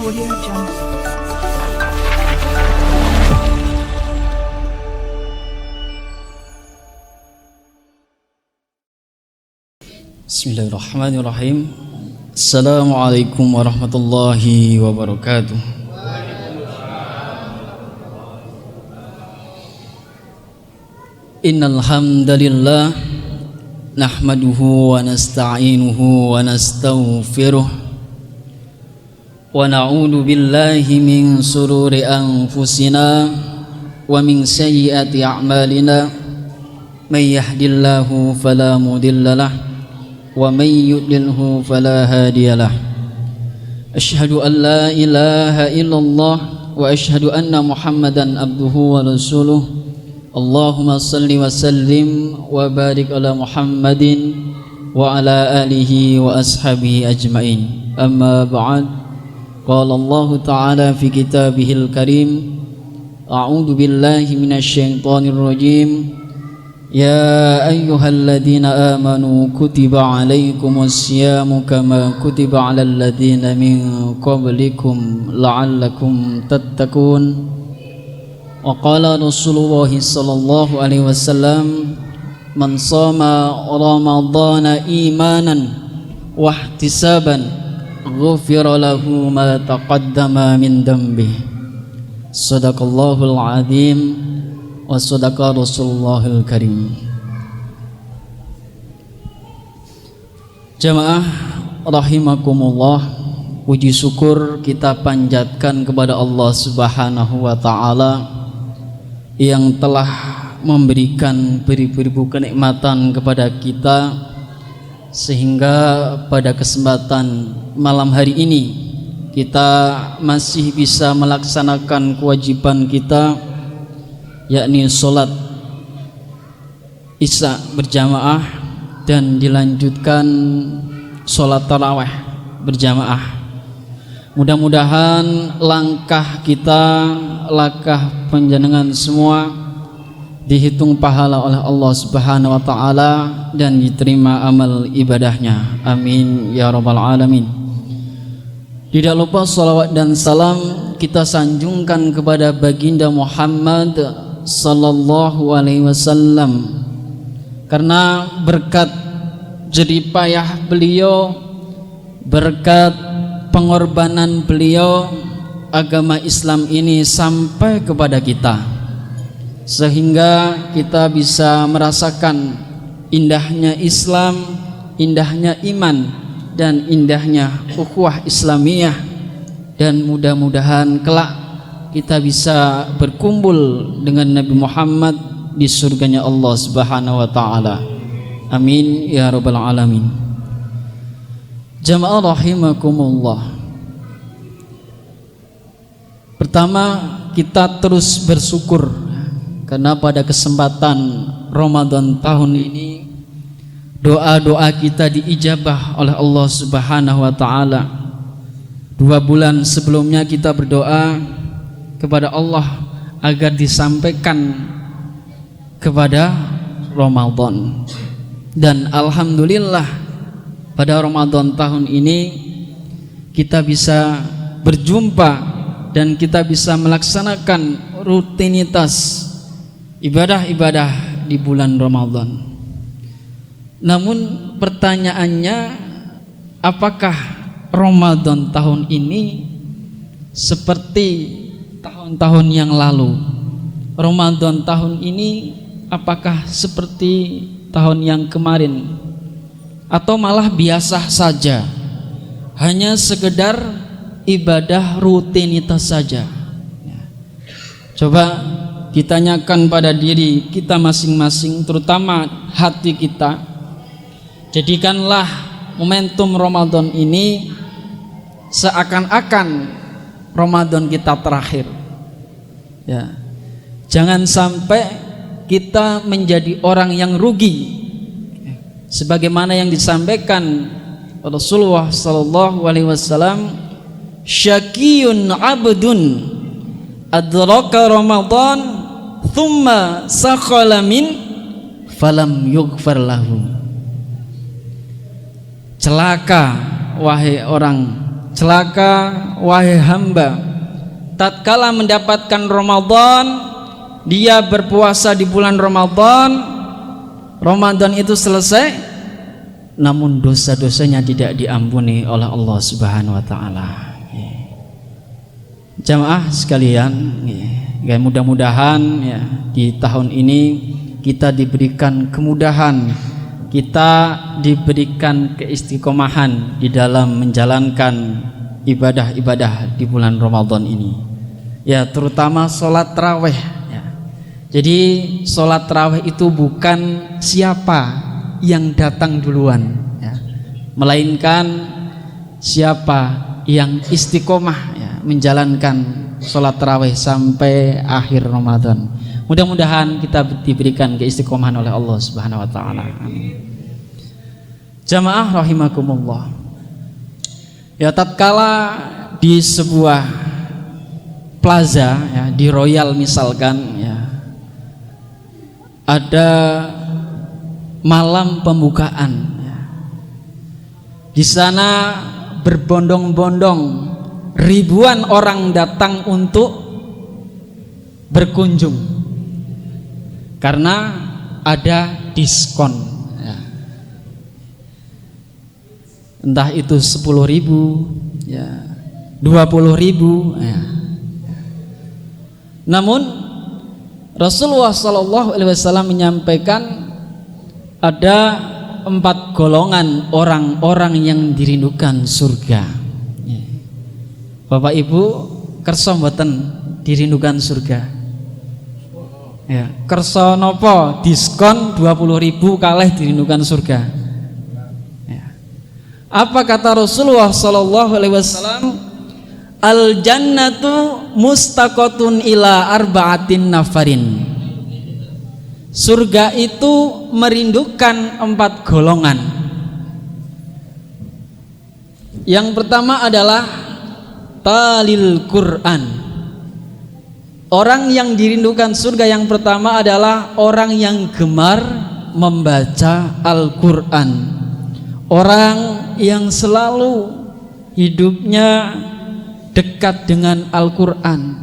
Audio Jungle. Bismillahirrahmanirrahim. Assalamualaikum warahmatullahi wabarakatuh. Innal hamdalillah nahmaduhu wa nasta'inuhu wa nastaghfiruh wa na'udzu billahi min sururi anfusina wa min sayyiati a'malina may yahdihillahu fala mudhillalah wa may yudlilhu fala hadiyalah. Asyhadu an la ilaha illallah wa asyhadu anna Muhammadan abduhu wa rasuluh. Allahumma salli wa sallim wa barik ala Muhammadin wa ala alihi wa ashabihi ajmain. Amma ba'd. Qala Allah ta'ala fi kitabihil karim. A'udzu billahi minasy syaithanir rajim. Ya ayyuhalladzina amanu kutiba alaikumus syamu kama kutiba alal ladzina min qablikum la'allakum tattaqun. Wa qala Rasulullah sallallahu alaihi wasallam man shama ramadhana imanan wa ihtisaban ghufira lahu ma taqaddama min dhanbihi. Shadaqallahul azim wa sadaqa Rasulullahil karim. Jamaah rahimakumullah, puji syukur kita panjatkan kepada Allah Subhanahu wa taala yang telah memberikan beribu-ribu kenikmatan kepada kita, sehingga pada kesempatan malam hari ini kita masih bisa melaksanakan kewajiban kita, yakni sholat isya berjamaah dan dilanjutkan sholat tarawih berjamaah. Mudah-mudahan langkah kita, langkah panjenengan semua dihitung pahala oleh Allah Subhanahu wa taala dan diterima amal ibadahnya. Amin ya rabbal alamin. Tidak lupa salawat dan salam kita sanjungkan kepada baginda Muhammad sallallahu alaihi wasallam, karena berkat jerih payah beliau, berkat pengorbanan beliau, agama Islam ini sampai kepada kita, sehingga kita bisa merasakan indahnya Islam, indahnya iman, dan indahnya ukhuwah Islamiyah. Dan mudah-mudahan kelak kita bisa berkumpul dengan Nabi Muhammad di surganya Allah Subhanahu wa taala. Amin ya rabbal alamin. Jamaah rahimakumullah. Pertama, kita terus bersyukur karena pada kesempatan Ramadan tahun ini doa-doa kita diijabah oleh Allah Subhanahu wa taala. 2 bulan sebelumnya kita berdoa kepada Allah agar disampaikan kepada Ramadan, dan alhamdulillah pada Ramadan tahun ini kita bisa berjumpa dan kita bisa melaksanakan rutinitas ibadah-ibadah di bulan Ramadan. Namun pertanyaannya, apakah Ramadan tahun ini seperti tahun-tahun yang lalu? Ramadan tahun ini apakah seperti tahun yang kemarin, atau malah biasa saja, hanya sekedar ibadah rutinitas saja? Coba ditanyakan pada diri kita masing-masing, terutama hati kita. Jadikanlah momentum Ramadan ini seakan-akan Ramadan kita terakhir, ya. Jangan sampai kita menjadi orang yang rugi, sebagaimana yang disampaikan Rasulullah sallallahu alaihi wasallam, syaqiyun abdun adraka Ramadan thumma sakhala min falam yughfar lahu. Celaka wahai orang, celaka wahai hamba tatkala mendapatkan Ramadan, dia berpuasa di bulan Ramadan, Ramadan itu selesai, namun dosa-dosanya tidak diampuni oleh Allah Subhanahu wa taala. Jamaah sekalian, ya, mudah-mudahan ya, di tahun ini kita diberikan kemudahan, kita diberikan keistiqomahan di dalam menjalankan ibadah-ibadah di bulan Ramadan ini. Ya, terutama sholat tarawih. Ya. Jadi sholat tarawih itu bukan siapa yang datang duluan, ya, melainkan siapa yang istiqomah ya, menjalankan sholat tarawih sampai akhir Ramadan. Mudah-mudahan kita diberikan keistiqomahan oleh Allah Subhanahu wa taala. Amin. Jamaah rahimakumullah. Ya, tatkala di sebuah plaza ya, di Royal misalkan ya, ada malam pembukaan ya. Di sana berbondong-bondong ribuan orang datang untuk berkunjung karena ada diskon ya. Entah itu 10.000 ya, 20.000 ya. Namun Rasulullah SAW menyampaikan ada 4 golongan orang-orang yang dirindukan surga. Bapak Ibu kersa mboten dirindukan surga? Ya, kersa nopo diskon 20.000 kalih dirindukan surga. Ya. Apa kata Rasulullah SAW? Al jannatu mustaqotun ila arba'atin nafarin. Surga itu merindukan 4 golongan. Yang pertama adalah talil Quran. Orang yang dirindukan surga yang pertama adalah orang yang gemar membaca Al-Quran. Orang yang selalu hidupnya dekat dengan Al-Quran,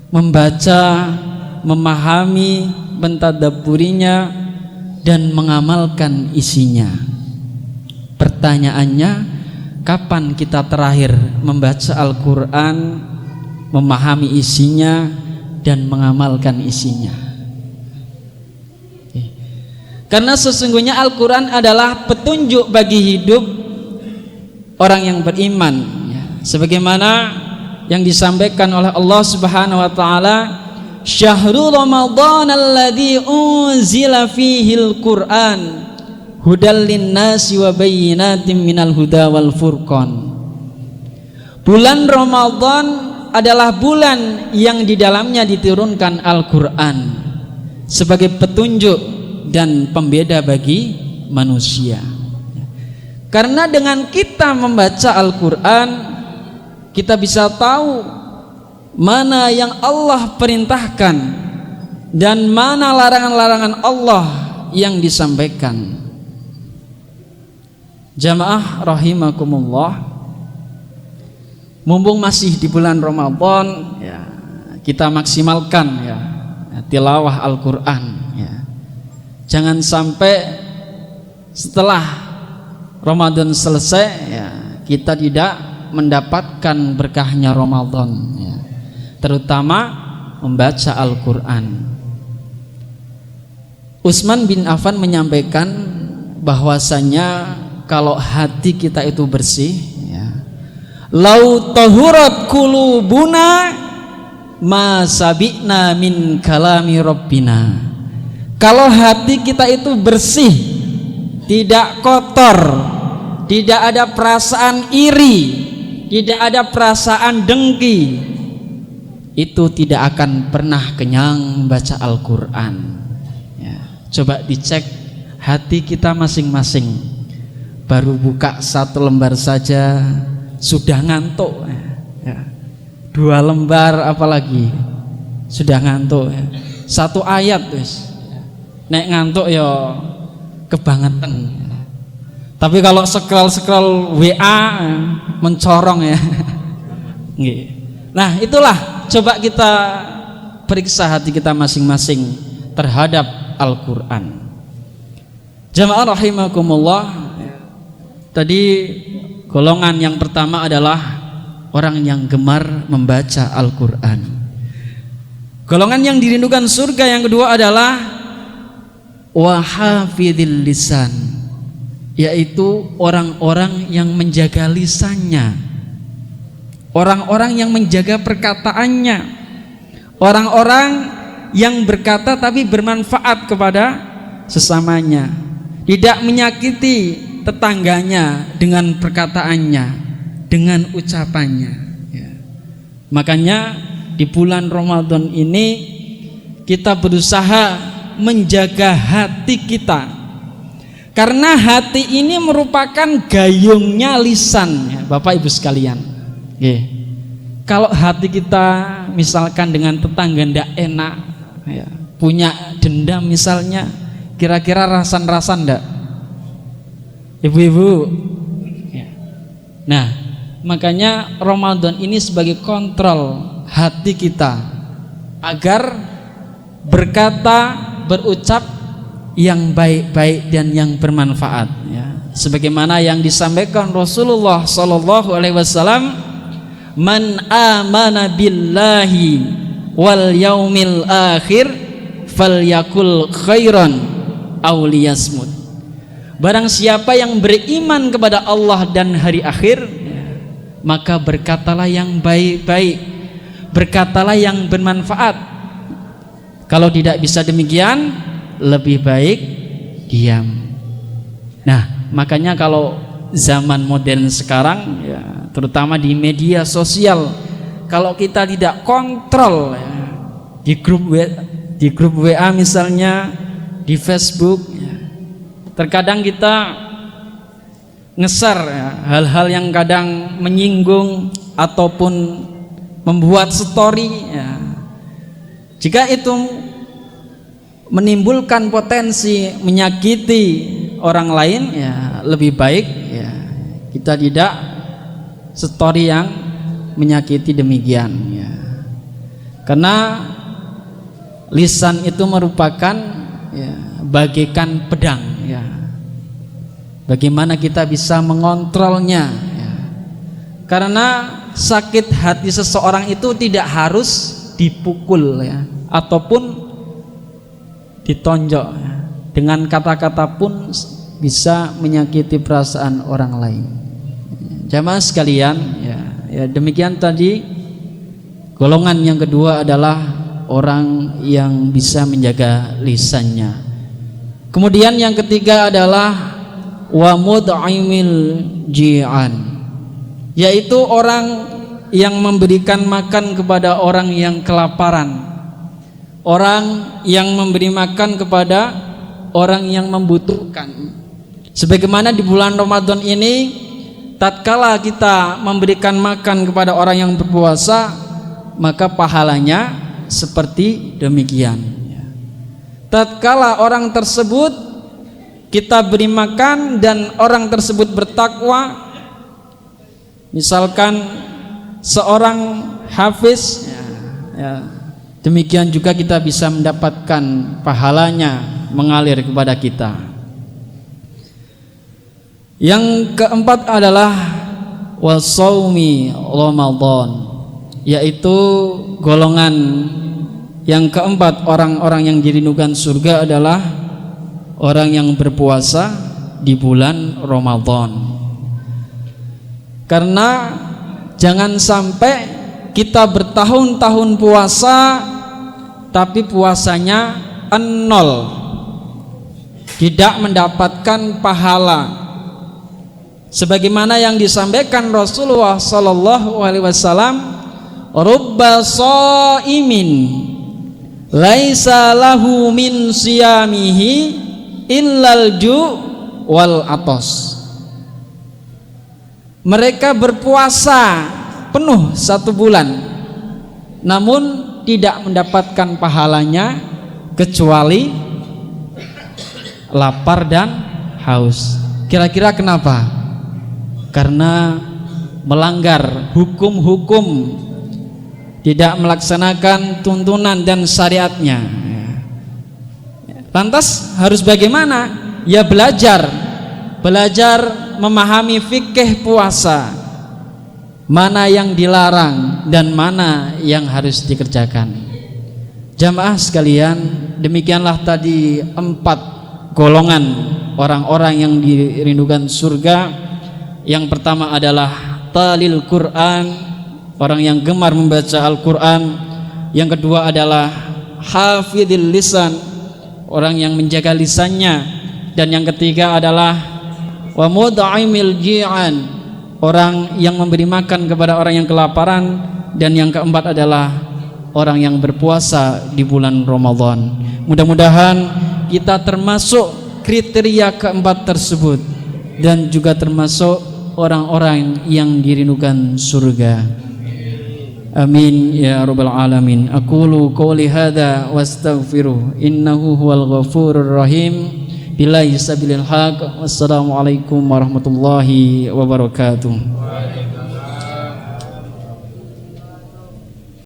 membaca, memahami, mentadabburinya dan mengamalkan isinya. Pertanyaannya, kapan kita terakhir membaca Al-Quran, memahami isinya dan mengamalkan isinya? Karena sesungguhnya Al-Quran adalah petunjuk bagi hidup orang yang beriman ya. Sebagaimana yang disampaikan oleh Allah Subhanahu wa taala, Syahrul Ramadan alladzi unzila fihil Qur'an hudal linnasi wa bayyinatin minal huda wal furqan. Bulan Ramadan adalah bulan yang di dalamnya diturunkan Al-Qur'an sebagai petunjuk dan pembeda bagi manusia. Karena dengan kita membaca Al-Qur'an, kita bisa tahu mana yang Allah perintahkan dan mana larangan-larangan Allah yang disampaikan. Jamaah rahimakumullah, mumpung masih di bulan Ramadan ya, kita maksimalkan ya tilawah Al-Qur'an ya. Jangan sampai setelah Ramadan selesai ya, kita tidak mendapatkan berkahnya Ramadan ya. Terutama membaca Al-Quran. Utsman bin Affan menyampaikan bahwasanya kalau hati kita itu bersih ya, lau tahurat qulubuna ma sabi'na min kalami rabbina. Kalau hati kita itu bersih, tidak kotor, tidak ada perasaan iri, tidak ada perasaan dengki, itu tidak akan pernah kenyang baca Al-Quran ya. Coba dicek hati kita masing-masing, baru buka 1 lembar saja sudah ngantuk ya. 2 lembar apalagi sudah ngantuk ya. 1 ayat wis nek ngantuk ya kebangetan. Tapi kalau scroll WA mencorong ya. Nah, itulah coba kita periksa hati kita masing-masing terhadap Al-Qur'an. Jamaah rahimakumullah. Tadi golongan yang pertama adalah orang yang gemar membaca Al-Qur'an. Golongan yang dirindukan surga yang kedua adalah wahafidhil lisan, yaitu orang-orang yang menjaga lisannya, orang-orang yang menjaga perkataannya, orang-orang yang berkata tapi bermanfaat kepada sesamanya, tidak menyakiti tetangganya dengan perkataannya, dengan ucapannya ya. Makanya di bulan Ramadan ini kita berusaha menjaga hati kita, karena hati ini merupakan gayungnya lisan ya, Bapak Ibu sekalian. Kalau hati kita misalkan dengan tetangga ndak enak ya, punya dendam misalnya, kira-kira rasan-rasan ndak ibu-ibu ya. Nah, makanya Ramadan ini sebagai kontrol hati kita agar berkata, berucap yang baik-baik dan yang bermanfaat ya. Sebagaimana yang disampaikan Rasulullah sallallahu alaihi wasallam, man amana billahi wal yaumil akhir falyakul khairan aw liyasmut. Barang siapa yang beriman kepada Allah dan hari akhir ya, maka berkatalah yang baik-baik, berkatalah yang bermanfaat. Kalau tidak bisa demikian, lebih baik diam. Nah, makanya kalau zaman modern sekarang ya, terutama di media sosial, kalau kita tidak kontrol ya, di grup WA misalnya, di Facebook ya, terkadang kita nge-share ya, hal-hal yang kadang menyinggung ataupun membuat story ya. Jika itu menimbulkan potensi menyakiti orang lain ya, lebih baik ya kita tidak story yang menyakiti demikian ya. Karena lisan itu merupakan ya, bagaikan pedang ya. Bagaimana kita bisa mengontrolnya ya. Karena sakit hati seseorang itu tidak harus dipukul ya, ataupun ditonjok ya. Dengan kata-kata pun bisa menyakiti perasaan orang lain. Jamaah sekalian ya, demikian tadi. Golongan yang kedua adalah orang yang bisa menjaga lisannya. Kemudian yang ketiga adalah wa mud'imil ji'an, yaitu orang yang memberikan makan kepada orang yang kelaparan, orang yang memberi makan kepada orang yang membutuhkan. Sebagaimana di bulan Ramadan ini, tatkala kita memberikan makan kepada orang yang berpuasa, maka pahalanya seperti demikian. Tatkala orang tersebut kita beri makan dan orang tersebut bertakwa, misalkan seorang hafiz ya, demikian juga kita bisa mendapatkan pahalanya mengalir kepada kita. Yang keempat adalah wasaumi Ramadan, yaitu golongan yang keempat, orang-orang yang dirindukan surga adalah orang yang berpuasa di bulan Ramadan. Karena jangan sampai kita bertahun-tahun puasa tapi puasanya 0, tidak mendapatkan pahala. Sebagaimana yang disampaikan Rasulullah sallallahu alaihi wasallam, rubba shaimin laisa lahu min siyamihi illal ju' wal atos. Mereka berpuasa penuh 1 bulan namun tidak mendapatkan pahalanya kecuali lapar dan haus. Kira-kira kenapa? Karena melanggar hukum-hukum, tidak melaksanakan tuntunan dan syariatnya. Lantas harus bagaimana? Ya belajar memahami fikih puasa, mana yang dilarang dan mana yang harus dikerjakan. Jamaah sekalian, demikianlah tadi 4 golongan orang-orang yang dirindukan surga. Yang pertama adalah talil Quran, orang yang gemar membaca Al-Quran. Yang kedua adalah hafidhil lisan, orang yang menjaga lisannya. Dan yang ketiga adalah wa mud'imil ji'an, orang yang memberi makan kepada orang yang kelaparan. Dan yang keempat adalah orang yang berpuasa di bulan Ramadan. Mudah-mudahan kita termasuk kriteria keempat tersebut dan juga termasuk orang-orang yang dirindukan surga. Amin ya rabbal alamin. Aqulu qouli hadza wastaghfiru innahu huwal ghafurur rahim. Billahi sabilil haq. Wassalamualaikum warahmatullahi wabarakatuh.